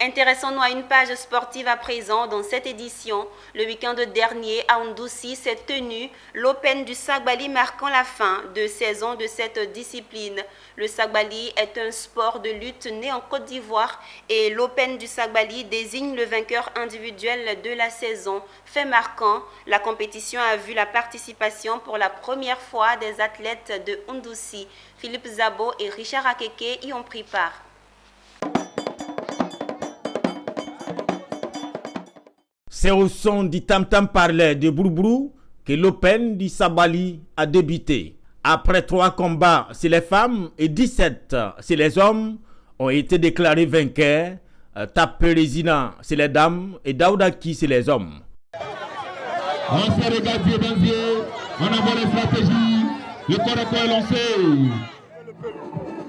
Intéressons-nous à une page sportive à présent. Dans cette édition, le week-end dernier à Ndoussi s'est tenu l'Open du Sagbali marquant la fin de saison de cette discipline. Le Sagbali est un sport de lutte né en Côte d'Ivoire et l'Open du Sagbali désigne le vainqueur individuel de la saison. Fait marquant, la compétition a vu la participation pour la première fois des athlètes de Ndoussi. Philippe Zabo et Richard Akeke y ont pris part. C'est au son du tam-tam parler de Broubrou que l'Open du Sagbali a débuté. Après 3 combats chez les femmes et 17 chez les hommes ont été déclarés vainqueurs. Tapérésina chez les dames et Daoudaki chez les hommes. On se regarde yeux dans yeux, on envoie les stratégies, le corps à corps est lancé.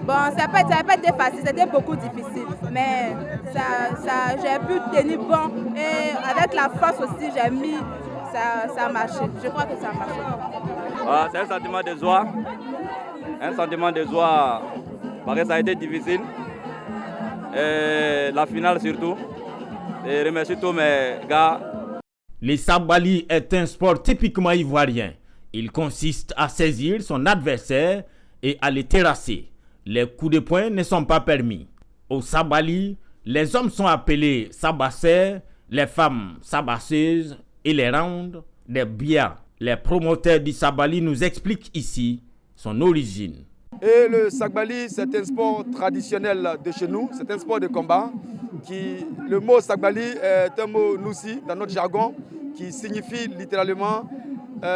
Bon, ça n'a pas été facile, c'était beaucoup difficile, mais j'ai pu tenir bon et avec la force aussi, j'ai mis, ça a marché. Je crois que ça a marché. C'est un sentiment de joie, parce que ça a été difficile, et la finale surtout. Et remercie tous mes gars. Le Sagbali est un sport typiquement ivoirien. Il consiste à saisir son adversaire et à le terrasser. Les coups de poing ne sont pas permis. Au Sagbali, les hommes sont appelés sabasseurs, les femmes sabasseuses et les rounds des biens. Les promoteurs du Sagbali nous expliquent ici son origine. Et le Sagbali, c'est un sport traditionnel de chez nous, c'est un sport de combat. Le mot Sagbali est un mot noussi dans notre jargon qui signifie littéralement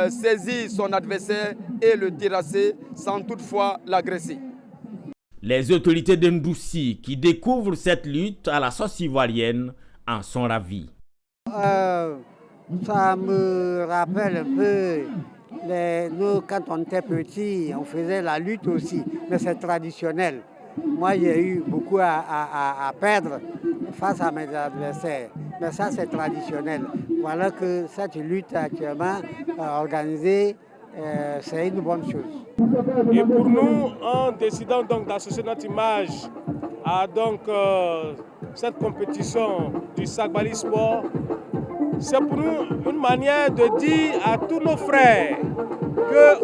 saisir son adversaire et le terrasser sans toutefois l'agresser. Les autorités de Ndoussi qui découvrent cette lutte à la sauce ivoirienne en sont ravis. Ça me rappelle un peu, nous quand on était petits, on faisait la lutte aussi, mais c'est traditionnel. Moi j'ai eu beaucoup à perdre face à mes adversaires, mais ça c'est traditionnel. Voilà que cette lutte actuellement organisée, c'est une bonne chose. Et pour nous, en décidant donc d'associer notre image à cette compétition du Sagbali Sport, c'est pour nous une manière de dire à tous nos frères que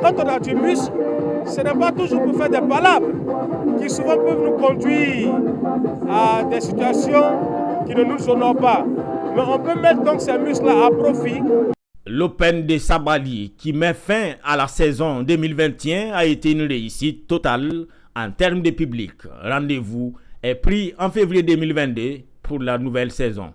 quand on a du muscle, ce n'est pas toujours pour faire des palabres qui souvent peuvent nous conduire à des situations qui ne nous honorent pas. Mais on peut mettre donc ces muscles-là à profit. L'Open de Sagbali qui met fin à la saison 2021 a été une réussite totale en termes de public. Rendez-vous est pris en février 2022 pour la nouvelle saison.